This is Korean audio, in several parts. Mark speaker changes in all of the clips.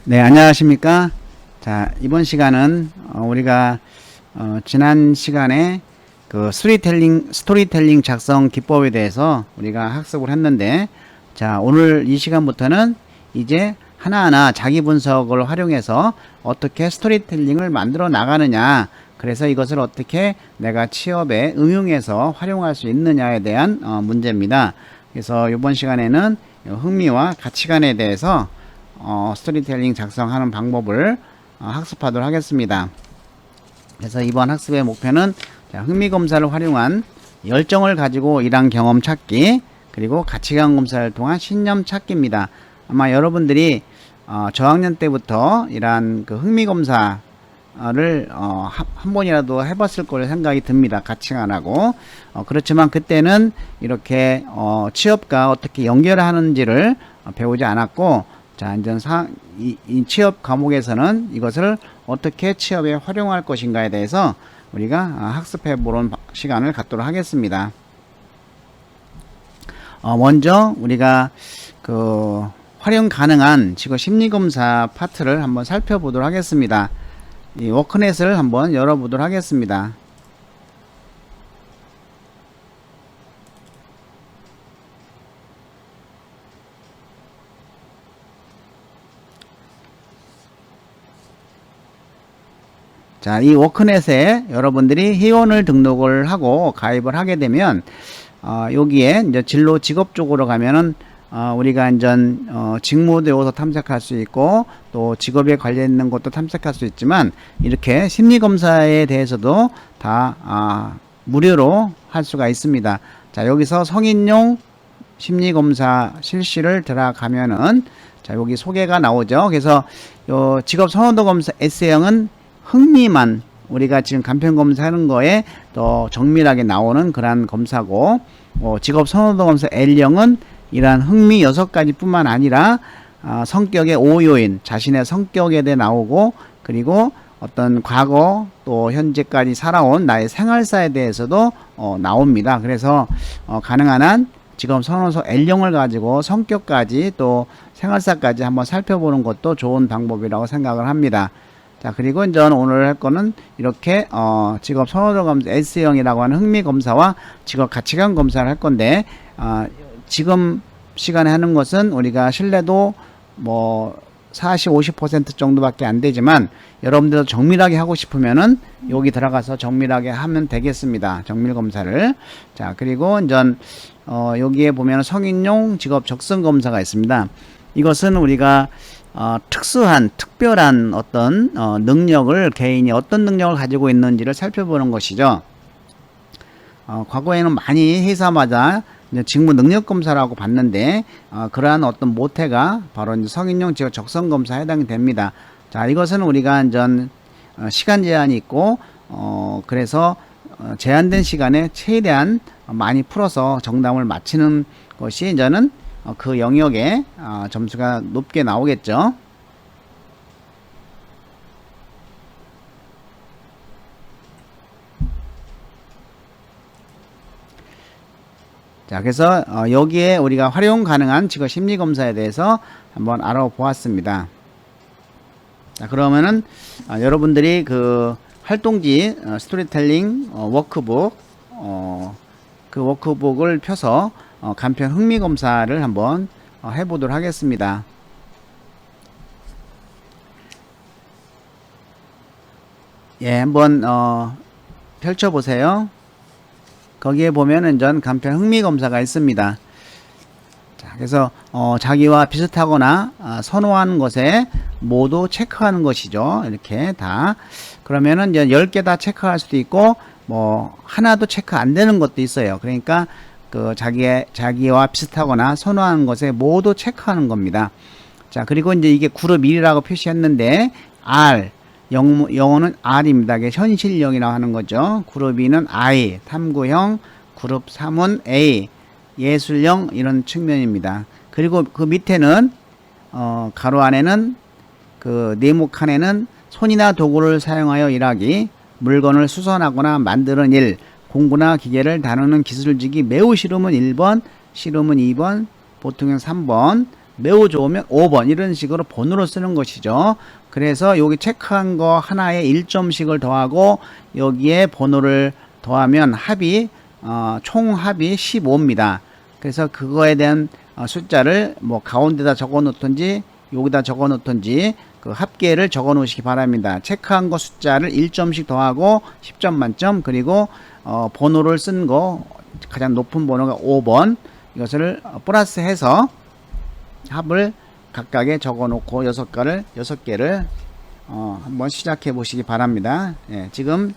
Speaker 1: 네, 안녕하십니까? 자, 이번 시간은 우리가 지난 시간에 그 스토리텔링 작성 기법에 대해서 우리가 학습을 했는데, 자, 오늘 이 시간부터는 이제 하나하나 자기 분석을 활용해서 어떻게 스토리텔링을 만들어 나가느냐, 그래서 이것을 어떻게 내가 취업에 응용해서 활용할 수 있느냐에 대한 문제입니다. 그래서 이번 시간에는 흥미와 가치관에 대해서 스토리텔링 작성하는 방법을 학습하도록 하겠습니다. 그래서 이번 학습의 목표는 흥미검사를 활용한 열정을 가지고 일한 경험 찾기, 그리고 가치관 검사를 통한 신념 찾기입니다. 아마 여러분들이 저학년 때부터 이러한 그 흥미검사를 한 번이라도 해봤을 거라 생각이 듭니다. 가치관하고. 그렇지만 그때는 이렇게 취업과 어떻게 연결하는지를 배우지 않았고, 자, 이제 이 취업 과목에서는 이것을 어떻게 취업에 활용할 것인가에 대해서 우리가 학습해 보는 시간을 갖도록 하겠습니다. 먼저 우리가 그 활용 가능한 직업 심리검사 파트를 한번 살펴보도록 하겠습니다. 이 워크넷을 한번 열어보도록 하겠습니다. 자, 이 워크넷에 여러분들이 회원을 등록을 하고 가입을 하게 되면 여기에 이제 진로 직업 쪽으로 가면은 우리가 이제 직무도 여기서 탐색할 수 있고 또 직업에 관련된 것도 탐색할 수 있지만 이렇게 심리검사에 대해서도 다 무료로 할 수가 있습니다. 자, 여기서 성인용 심리검사 실시를 들어가면은 자, 여기 소개가 나오죠. 그래서 요 직업 선호도 검사 S형은 흥미만 우리가 지금 간편 검사하는 거에 더 정밀하게 나오는 그러한 검사고, 직업 선호도 검사 L형은 이러한 흥미 6가지 뿐만 아니라 성격의 5요인, 자신의 성격에 대해 나오고, 그리고 어떤 과거 또 현재까지 살아온 나의 생활사에 대해서도 나옵니다. 그래서 가능한 한 직업 선호도 L형을 가지고 성격까지 또 생활사까지 한번 살펴보는 것도 좋은 방법이라고 생각을 합니다. 자, 그리고 이제 오늘 할 거는 이렇게 직업 선호도 검사 S형이라고 하는 흥미 검사와 직업 가치관 검사를 할 건데, 지금 시간에 하는 것은 우리가 신뢰도 뭐 40, 50% 정도밖에 안 되지만 여러분들도 정밀하게 하고 싶으면은 여기 들어가서 정밀하게 하면 되겠습니다. 정밀 검사를. 자, 그리고 이제 여기에 보면 성인용 직업 적성 검사가 있습니다. 이것은 우리가 특별한 어떤 능력을, 개인이 어떤 능력을 가지고 있는지를 살펴보는 것이죠. 과거에는 많이 회사마다 직무 능력 검사라고 봤는데 그러한 어떤 모태가 바로 이제 성인용 직업 적성 검사에 해당이 됩니다. 자, 이것은 우리가 이제 시간 제한이 있고 그래서 제한된 시간에 최대한 많이 풀어서 정답을 맞히는 것이 이제는 그 영역에 점수가 높게 나오겠죠. 자, 그래서 여기에 우리가 활용 가능한 직업 심리 검사에 대해서 한번 알아보았습니다. 자, 그러면은 여러분들이 그 활동지 스토리텔링 워크북 그 워크북을 펴서 간편 흥미 검사를 한번 해보도록 하겠습니다. 예, 한번 펼쳐 보세요. 거기에 보면은 전 간편 흥미 검사가 있습니다. 자, 그래서 자기와 비슷하거나 선호하는 것에 모두 체크하는 것이죠. 이렇게 다. 그러면은 이제 10개 다 체크할 수도 있고 뭐 하나도 체크 안 되는 것도 있어요. 그러니까 그 자기와 비슷하거나 선호하는 것에 모두 체크하는 겁니다. 자, 그리고 이제 이게 그룹 1이라고 표시했는데 R, 영어는 R입니다. 이게 현실형이라고 하는 거죠. 그룹 2는 I, 탐구형, 그룹 3은 A, 예술형, 이런 측면입니다. 그리고 그 밑에는 가로 안에는 그 네모 칸에는 손이나 도구를 사용하여 일하기, 물건을 수선하거나 만드는 일, 공구나 기계를 다루는 기술직이 매우 싫으면 1번, 싫으면 2번, 보통형 3번, 매우 좋으면 5번 이런 식으로 번호로 쓰는 것이죠. 그래서 여기 체크한 거 하나에 1점씩을 더하고 여기에 번호를 더하면 합이 총 합이 15입니다. 그래서 그거에 대한 숫자를 뭐 가운데다 적어 놓든지 여기다 적어 놓든지 그 합계를 적어 놓으시기 바랍니다. 체크한 거 숫자를 1점씩 더하고 10점 만점, 그리고 번호를 쓴 거 가장 높은 번호가 5번, 이것을 플러스해서 합을 각각에 적어 놓고 6개를 한번 시작해 보시기 바랍니다. 예, 지금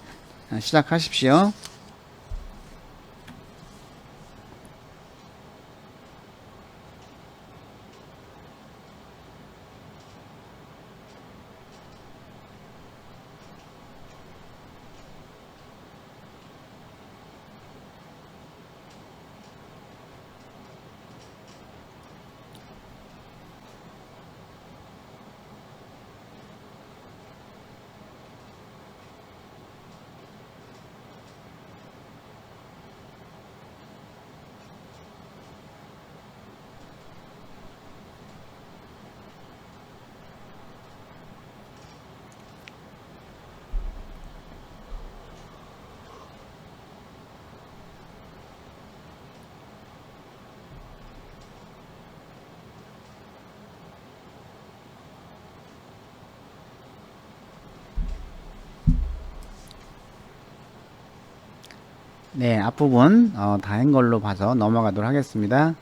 Speaker 1: 시작하십시오. 네, 앞부분 다 한 걸로 봐서 넘어가도록 하겠습니다.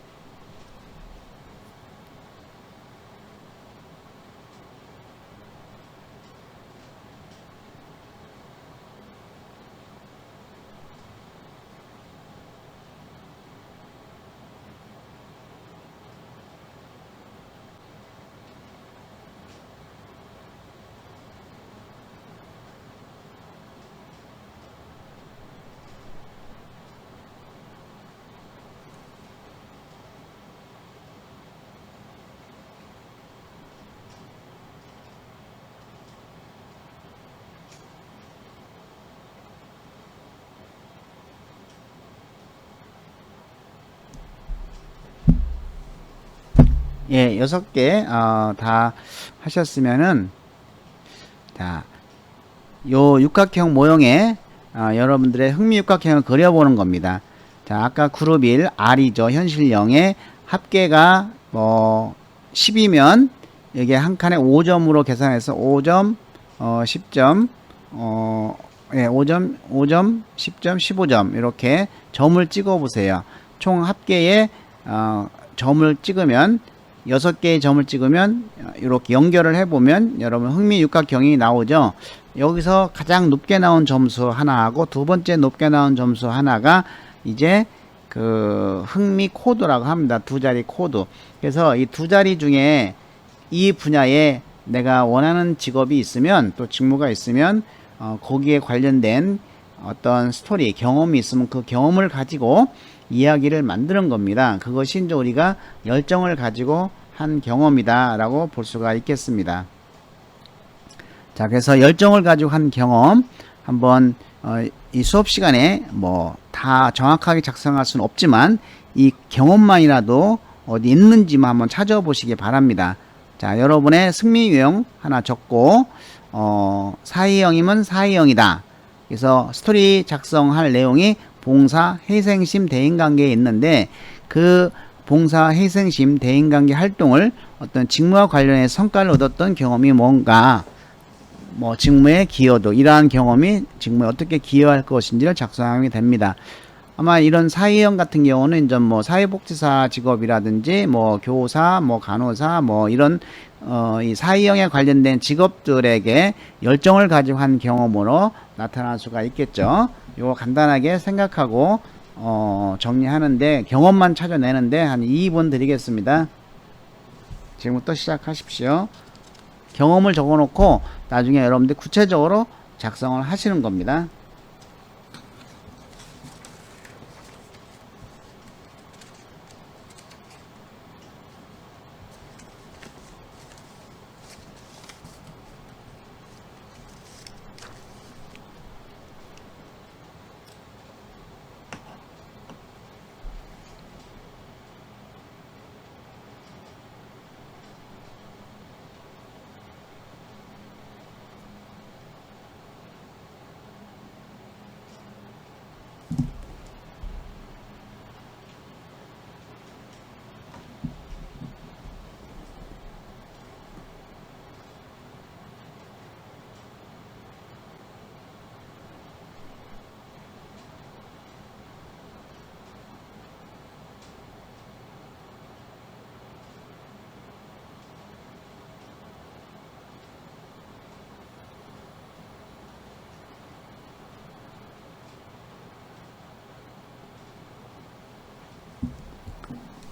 Speaker 1: 예, 6개 다 하셨으면은 자, 요 육각형 모형에 여러분들의 흥미 육각형을 그려보는 겁니다. 자, 아까 그룹 1 R이죠. 현실 0의 합계가 뭐 10이면 이게 한 칸에 5점으로 계산해서 5점, 10점, 예, 5점, 5점, 10점, 15점 이렇게 점을 찍어 보세요. 총 합계에 점을 찍으면 6개의 점을 찍으면 이렇게 연결을 해보면 여러분 흥미 육각형이 나오죠. 여기서 가장 높게 나온 점수 하나하고 두 번째 높게 나온 점수 하나가 이제 그 흥미 코드라고 합니다. 두 자리 코드. 그래서 이 두 자리 중에 이 분야에 내가 원하는 직업이 있으면 또 직무가 있으면 거기에 관련된 어떤 스토리, 경험이 있으면 그 경험을 가지고 이야기를 만드는 겁니다. 그것이 이제 우리가 열정을 가지고 한 경험이다 라고 볼 수가 있겠습니다. 자, 그래서 열정을 가지고 한 경험 한번 이 수업 시간에 뭐 다 정확하게 작성할 수는 없지만 이 경험만이라도 어디 있는지만 한번 찾아보시기 바랍니다. 자, 여러분의 승리 유형 하나 적고 사회형이면 사회형이다. 그래서 스토리 작성할 내용이 봉사, 희생심, 대인관계에 있는데 그 봉사, 희생심, 대인관계 활동을 어떤 직무와 관련해 성과를 얻었던 경험이 뭔가, 뭐 직무의 기여도, 이러한 경험이 직무에 어떻게 기여할 것인지를 작성하게 됩니다. 아마 이런 사회형 같은 경우는 이제 뭐 사회복지사 직업이라든지 뭐 교사, 뭐 간호사, 뭐 이런 이 사회형에 관련된 직업들에게 열정을 가지고 한 경험으로 나타날 수가 있겠죠. 요거 간단하게 생각하고 정리하는데 경험만 찾아내는데 한 2분 드리겠습니다. 지금부터 시작하십시오. 경험을 적어 놓고 나중에 여러분들 구체적으로 작성을 하시는 겁니다.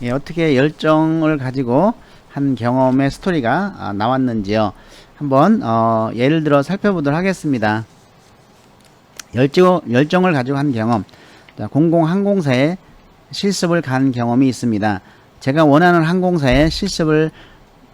Speaker 1: 예, 어떻게 열정을 가지고 한 경험의 스토리가 나왔는지요. 한번 예를 들어 살펴보도록 하겠습니다. 열정을 가지고 한 경험. 자, 공공항공사에 실습을 간 경험이 있습니다. 제가 원하는 항공사에 실습을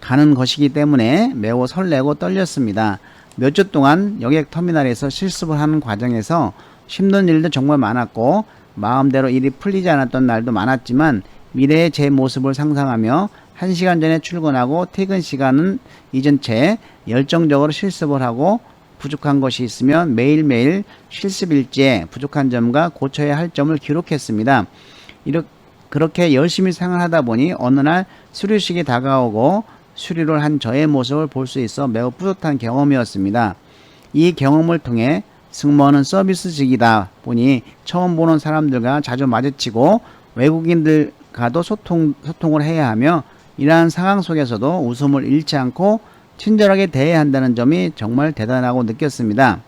Speaker 1: 가는 것이기 때문에 매우 설레고 떨렸습니다. 몇 주 동안 여객터미널에서 실습을 하는 과정에서 힘든 일도 정말 많았고 마음대로 일이 풀리지 않았던 날도 많았지만 미래의 제 모습을 상상하며 1시간 전에 출근하고 퇴근 시간은 잊은 채 열정적으로 실습을 하고 부족한 것이 있으면 매일매일 실습 일지에 부족한 점과 고쳐야 할 점을 기록했습니다. 그렇게 열심히 생활하다 보니 어느 날 수료식이 다가오고 수료를 한 저의 모습을 볼 수 있어 매우 뿌듯한 경험이었습니다. 이 경험을 통해 승무원은 서비스직이다 보니 처음 보는 사람들과 자주 마주치고 외국인들과도 소통을 해야 하며 이러한 상황 속에서도 웃음을 잃지 않고 친절하게 대해야 한다는 점이 정말 대단하고 느꼈습니다.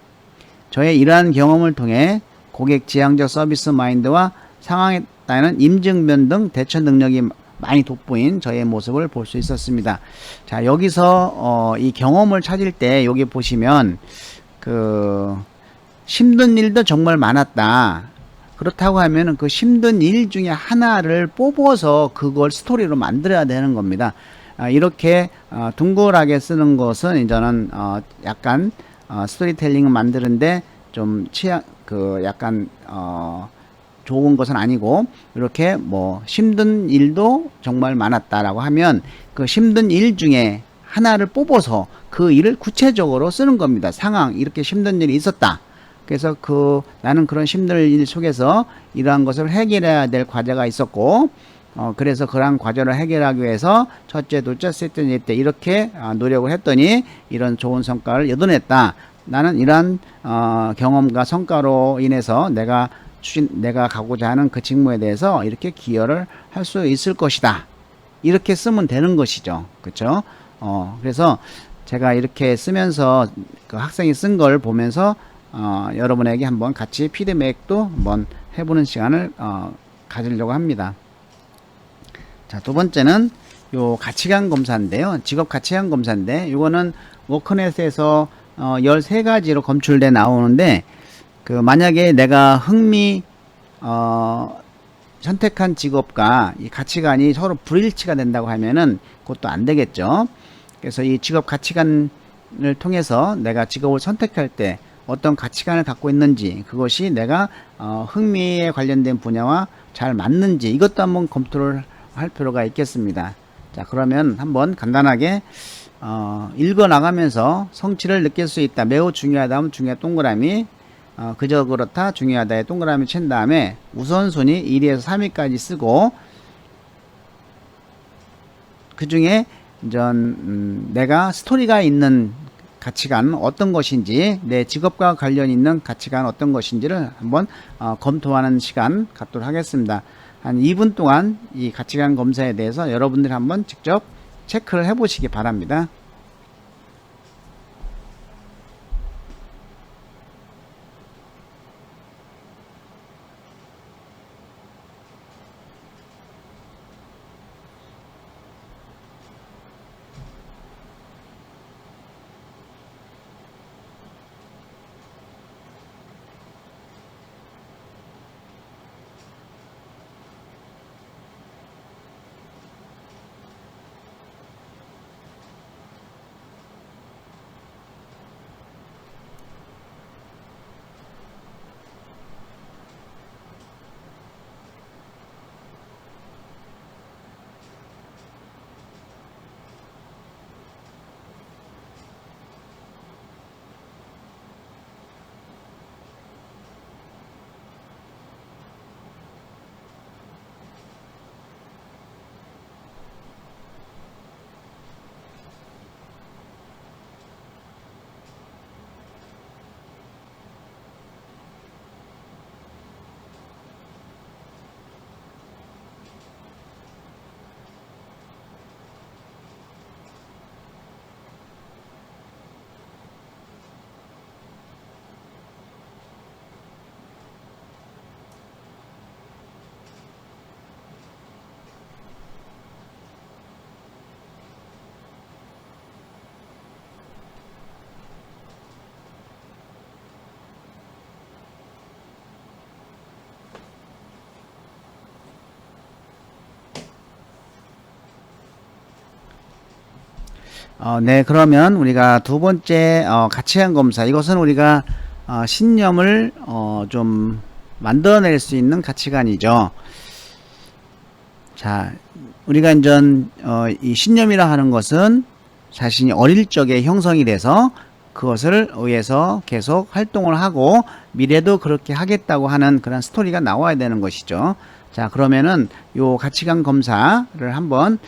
Speaker 1: 저의 이러한 경험을 통해 고객 지향적 서비스 마인드와 상황에 따른 임증면 등 대처 능력이 많이 돋보인 저의 모습을 볼 수 있었습니다. 자, 여기서 이 경험을 찾을 때 여기 보시면 힘든 일도 정말 많았다. 그렇다고 하면 그 힘든 일 중에 하나를 뽑아서 그걸 스토리로 만들어야 되는 겁니다. 이렇게 둥글하게 쓰는 것은 저는 약간 스토리텔링을 만드는데 좀 약간 좋은 것은 아니고, 이렇게 뭐 힘든 일도 정말 많았다라고 하면 그 힘든 일 중에 하나를 뽑아서 그 일을 구체적으로 쓰는 겁니다. 상황, 이렇게 힘든 일이 있었다. 그래서 나는 그런 힘든 일 속에서 이러한 것을 해결해야 될 과제가 있었고, 그래서 그러한 과제를 해결하기 위해서 첫째, 둘째, 셋째, 넷째 이렇게 노력을 했더니 이런 좋은 성과를 얻어냈다. 나는 이러한 경험과 성과로 인해서 내가 가고자 하는 그 직무에 대해서 이렇게 기여를 할 수 있을 것이다. 이렇게 쓰면 되는 것이죠. 그렇죠? 그래서 제가 이렇게 쓰면서 그 학생이 쓴 걸 보면서 여러분에게 한번 같이 피드백도 한번 해보는 시간을 가지려고 합니다. 자, 두 번째는 요 가치관 검사인데요. 직업 가치관 검사인데, 요거는 워크넷에서 13가지로 검출돼 나오는데, 만약에 내가 선택한 직업과 이 가치관이 서로 불일치가 된다고 하면은 그것도 안 되겠죠. 그래서 이 직업 가치관을 통해서 내가 직업을 선택할 때 어떤 가치관을 갖고 있는지, 그것이 내가 흥미에 관련된 분야와 잘 맞는지, 이것도 한번 검토를 할 필요가 있겠습니다. 자, 그러면 한번 간단하게 읽어 나가면서 성취를 느낄 수 있다, 매우 중요하다 하면 중요한 동그라미, 그저 그렇다, 중요하다에 동그라미 친 다음에 우선순위 1위에서 3위까지 쓰고, 그 중에 내가 스토리가 있는 가치관은 어떤 것인지, 내 직업과 관련 있는 가치관은 어떤 것인지를 한번 검토하는 시간 갖도록 하겠습니다. 한 2분 동안 이 가치관 검사에 대해서 여러분들이 한번 직접 체크를 해 보시기 바랍니다. 네, 그러면 우리가 두 번째 가치관 검사, 이것은 우리가 신념을 좀 만들어낼 수 있는 가치관이죠. 자, 우리가 이제 이 신념이라 하는 것은 자신이 어릴 적에 형성이 돼서 그것을 의해서 계속 활동을 하고 미래도 그렇게 하겠다고 하는 그런 스토리가 나와야 되는 것이죠. 자, 그러면은 요 가치관 검사를 한번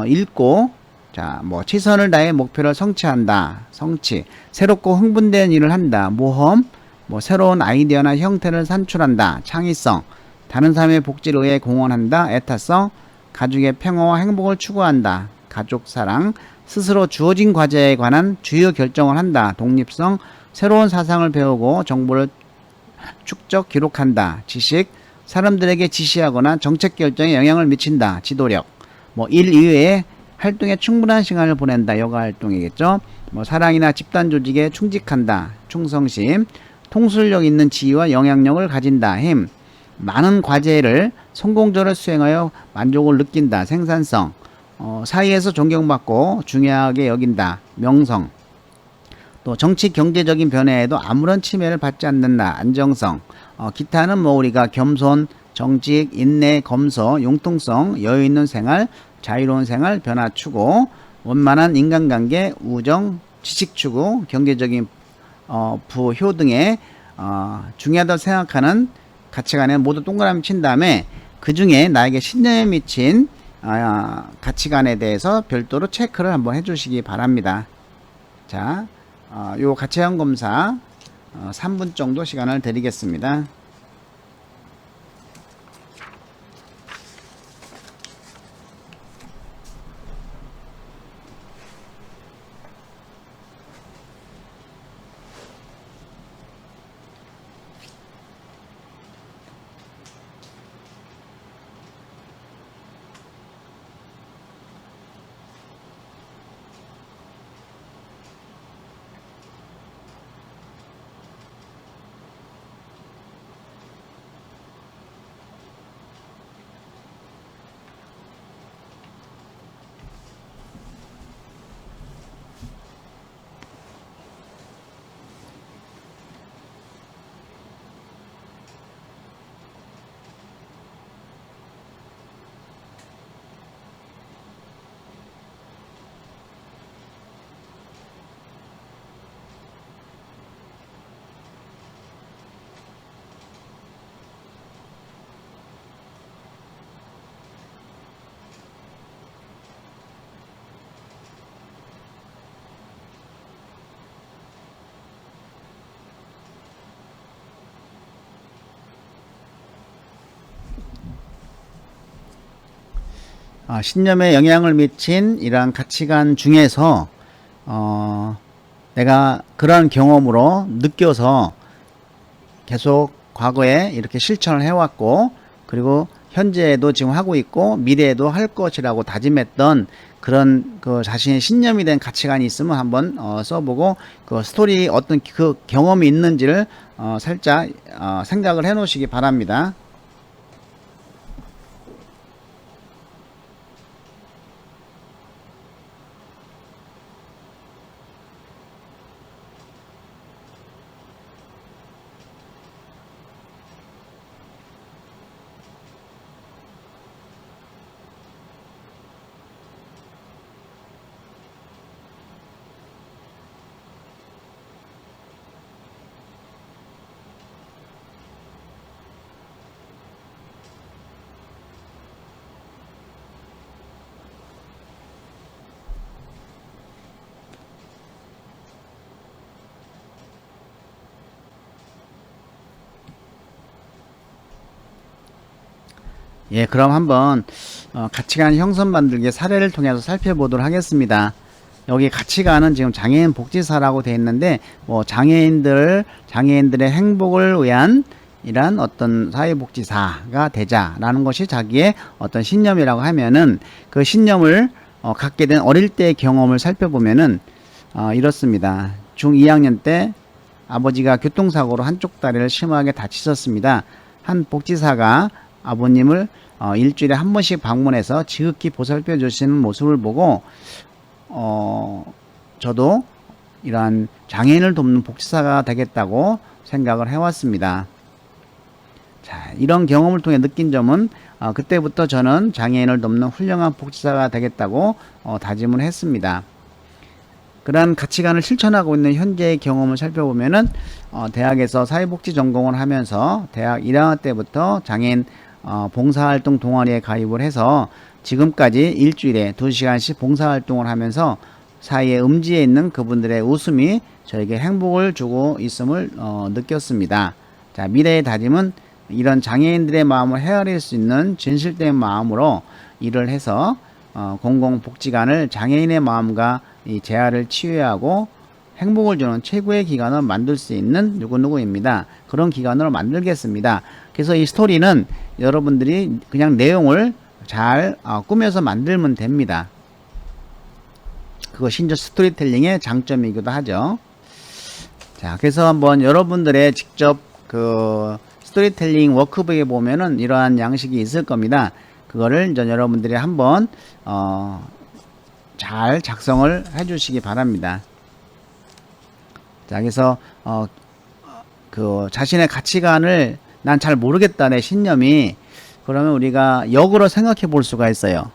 Speaker 1: 읽고, 자, 뭐 최선을 다해 목표를 성취한다. 성취. 새롭고 흥분된 일을 한다. 모험. 뭐 새로운 아이디어나 형태를 산출한다. 창의성. 다른 사람의 복지를 위해 공헌한다. 애타성. 가족의 평화와 행복을 추구한다. 가족 사랑. 스스로 주어진 과제에 관한 주요 결정을 한다. 독립성. 새로운 사상을 배우고 정보를 축적 기록한다. 지식. 사람들에게 지시하거나 정책 결정에 영향을 미친다. 지도력. 뭐 일 이외에 활동에 충분한 시간을 보낸다. 여가 활동이겠죠. 뭐 사랑이나 집단 조직에 충직한다. 충성심. 통솔력 있는 지위와 영향력을 가진다. 힘. 많은 과제를 성공적으로 수행하여 만족을 느낀다. 생산성. 사회에서 존경받고 중요하게 여긴다. 명성. 또 정치 경제적인 변화에도 아무런 침해를 받지 않는다. 안정성. 기타는 뭐 우리가 겸손, 정직, 인내, 검소, 융통성, 여유 있는 생활, 자유로운 생활, 변화 추구, 원만한 인간관계, 우정, 지식 추구, 경제적인 부효 등의 중요하다고 생각하는 가치관에 모두 동그라미 친 다음에 그 중에 나에게 신념에 미친 가치관에 대해서 별도로 체크를 한번 해주시기 바랍니다. 자, 요 가치관 검사 3분 정도 시간을 드리겠습니다. 신념에 영향을 미친 이러한 가치관 중에서 내가 그러한 경험으로 느껴서 계속 과거에 이렇게 실천을 해왔고, 그리고 현재에도 지금 하고 있고 미래에도 할 것이라고 다짐했던 그런 그 자신의 신념이 된 가치관이 있으면 한번 써보고, 그 스토리 어떤 그 경험이 있는지를 살짝 생각을 해 놓으시기 바랍니다. 예, 그럼 한번 가치관 형성 만들기 사례를 통해서 살펴보도록 하겠습니다. 여기 가치관은 지금 장애인 복지사라고 되어 있는데, 뭐 장애인들의 행복을 위한 이런 어떤 사회복지사가 되자라는 것이 자기의 어떤 신념이라고 하면은, 그 신념을 갖게 된 어릴 때의 경험을 살펴보면은 이렇습니다. 중 2학년 때 아버지가 교통사고로 한쪽 다리를 심하게 다치셨습니다. 한 복지사가 아버님을 일주일에 한 번씩 방문해서 지극히 보살펴 주시는 모습을 보고 저도 이러한 장애인을 돕는 복지사가 되겠다고 생각을 해왔습니다. 자, 이런 경험을 통해 느낀 점은 그때부터 저는 장애인을 돕는 훌륭한 복지사가 되겠다고 다짐을 했습니다. 그러한 가치관을 실천하고 있는 현재의 경험을 살펴보면은 대학에서 사회복지 전공을 하면서 대학 1학년 때부터 장애인 봉사활동 동아리에 가입을 해서 지금까지 일주일에 2시간씩 봉사활동을 하면서 사이에 음지에 있는 그분들의 웃음이 저에게 행복을 주고 있음을 느꼈습니다. 자, 미래의 다짐은 이런 장애인들의 마음을 헤아릴 수 있는 진실된 마음으로 일을 해서 공공복지관을 장애인의 마음과 이 재활을 치유하고 행복을 주는 최고의 기관을 만들 수 있는 누구누구입니다. 그런 기관으로 만들겠습니다. 그래서 이 스토리는 여러분들이 그냥 내용을 잘 꾸며서 만들면 됩니다. 그것이 이제 스토리텔링의 장점이기도 하죠. 자, 그래서 한번 여러분들의 직접 그 스토리텔링 워크북에 보면은 이러한 양식이 있을 겁니다. 그거를 이제 여러분들이 한번 잘 작성을 해 주시기 바랍니다. 자, 그래서 그 자신의 가치관을 난 잘 모르겠다, 내 신념이. 그러면 우리가 역으로 생각해 볼 수가 있어요.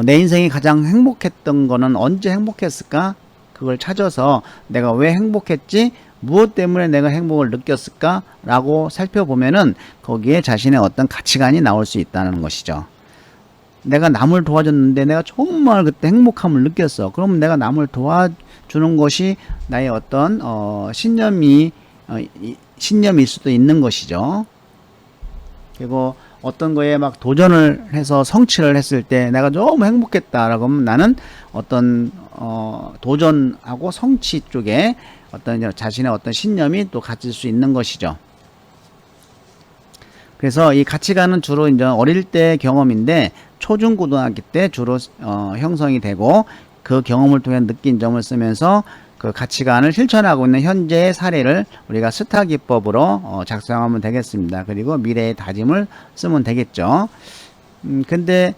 Speaker 1: 내 인생이 가장 행복했던 거는 언제 행복했을까? 그걸 찾아서 내가 왜 행복했지? 무엇 때문에 내가 행복을 느꼈을까? 라고 살펴보면은 거기에 자신의 어떤 가치관이 나올 수 있다는 것이죠. 내가 남을 도와줬는데 내가 정말 그때 행복함을 느꼈어. 그러면 내가 남을 도와주는 것이 나의 어떤 신념일 수도 있는 것이죠. 그리고 어떤 거에 막 도전을 해서 성취를 했을 때 내가 너무 행복했다라고 하면 나는 어떤 도전하고 성취 쪽에 어떤 자신의 어떤 신념이 또 가질 수 있는 것이죠. 그래서 이 가치관은 주로 이제 어릴 때 경험인데 초중고등학교 때 주로 형성이 되고 그 경험을 통해 느낀 점을 쓰면서 그 가치관을 실천하고 있는 현재의 사례를 우리가 스타 기법으로 작성하면 되겠습니다. 그리고 미래의 다짐을 쓰면 되겠죠. 근데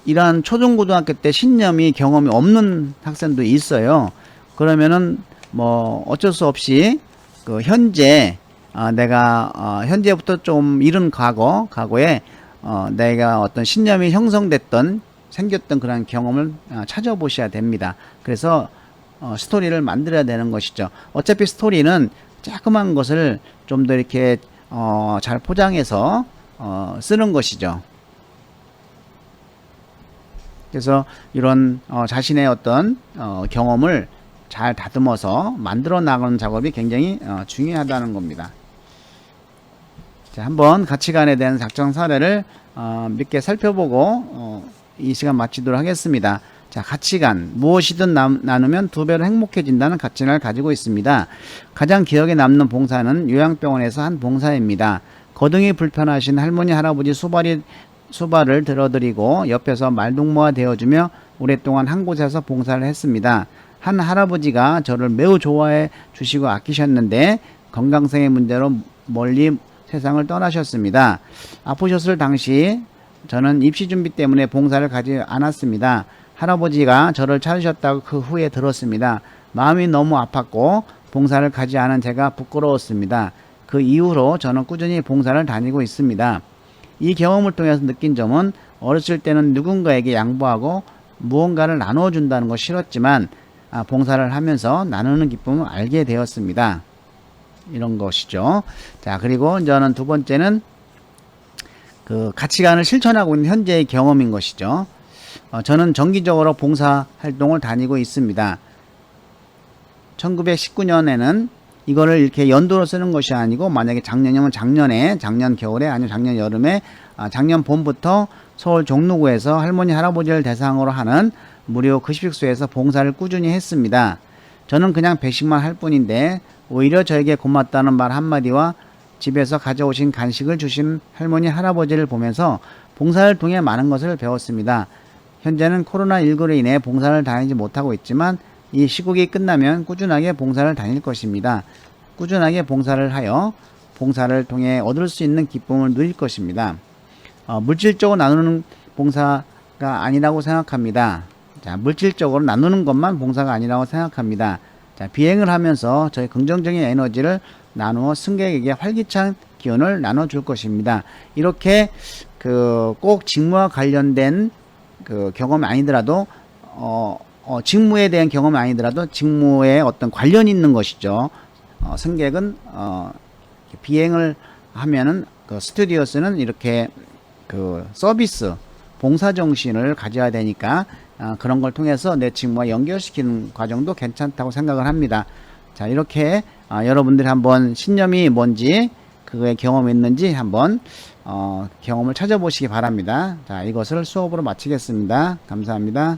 Speaker 1: 이러한 초중고등학교 때 신념이 경험이 없는 학생도 있어요. 그러면은 뭐 어쩔 수 없이 그 현재 내가 현재부터 좀 이른 과거에 내가 어떤 신념이 생겼던 그런 경험을 찾아보셔야 됩니다. 그래서 스토리를 만들어야 되는 것이죠. 어차피 스토리는 조그만 것을 좀 더 이렇게 잘 포장해서 쓰는 것이죠. 그래서 이런 자신의 어떤 경험을 잘 다듬어서 만들어 나가는 작업이 굉장히 중요하다는 겁니다. 자, 한번 가치관에 대한 작성 사례를 몇 개 살펴보고 이 시간 마치도록 하겠습니다. 자, 가치관. 무엇이든 나누면 2배로 행복해진다는 가치관을 가지고 있습니다. 가장 기억에 남는 봉사는 요양병원에서 한 봉사입니다. 거동이 불편하신 할머니, 할아버지 수발을 들어드리고 옆에서 말동무가 되어주며 오랫동안 한 곳에서 봉사를 했습니다. 한 할아버지가 저를 매우 좋아해 주시고 아끼셨는데 건강성의 문제로 멀리 세상을 떠나셨습니다. 아프셨을 당시 저는 입시 준비 때문에 봉사를 가지 않았습니다. 할아버지가 저를 찾으셨다고 그 후에 들었습니다. 마음이 너무 아팠고 봉사를 가지 않은 제가 부끄러웠습니다. 그 이후로 저는 꾸준히 봉사를 다니고 있습니다. 이 경험을 통해서 느낀 점은 어렸을 때는 누군가에게 양보하고 무언가를 나눠준다는 것이 싫었지만 봉사를 하면서 나누는 기쁨을 알게 되었습니다. 이런 것이죠. 자, 그리고 저는 두 번째는 그 가치관을 실천하고 있는 현재의 경험인 것이죠. 저는 정기적으로 봉사활동을 다니고 있습니다. 1919년에는 이거를 이렇게 연도로 쓰는 것이 아니고 만약에 작년이면 작년 겨울에 아니면 작년 여름에 작년 봄부터 서울 종로구에서 할머니 할아버지를 대상으로 하는 무료 급식소에서 봉사를 꾸준히 했습니다. 저는 그냥 배식만 할 뿐인데 오히려 저에게 고맙다는 말 한마디와 집에서 가져오신 간식을 주신 할머니 할아버지를 보면서 봉사를 통해 많은 것을 배웠습니다. 현재는 코로나19로 인해 봉사를 다니지 못하고 있지만 이 시국이 끝나면 꾸준하게 봉사를 다닐 것입니다. 꾸준하게 봉사를 하여 봉사를 통해 얻을 수 있는 기쁨을 누릴 것입니다. 물질적으로 나누는 봉사가 아니라고 생각합니다. 자, 물질적으로 나누는 것만 봉사가 아니라고 생각합니다. 자, 비행을 하면서 저희 긍정적인 에너지를 나누어 승객에게 활기찬 기운을 나눠줄 것입니다. 이렇게 꼭 직무와 관련된 경험이 아니더라도 직무에 대한 경험이 아니더라도 직무에 어떤 관련이 있는 것이죠. 승객은 비행을 하면은 스튜디오스는 이렇게 서비스 봉사 정신을 가져야 되니까 그런 걸 통해서 내 직무와 연결시키는 과정도 괜찮다고 생각을 합니다. 자, 이렇게 여러분들이 한번 신념이 뭔지 그거에 경험이 있는지 한번 경험을 찾아보시기 바랍니다. 자, 이것을 수업으로 마치겠습니다. 감사합니다.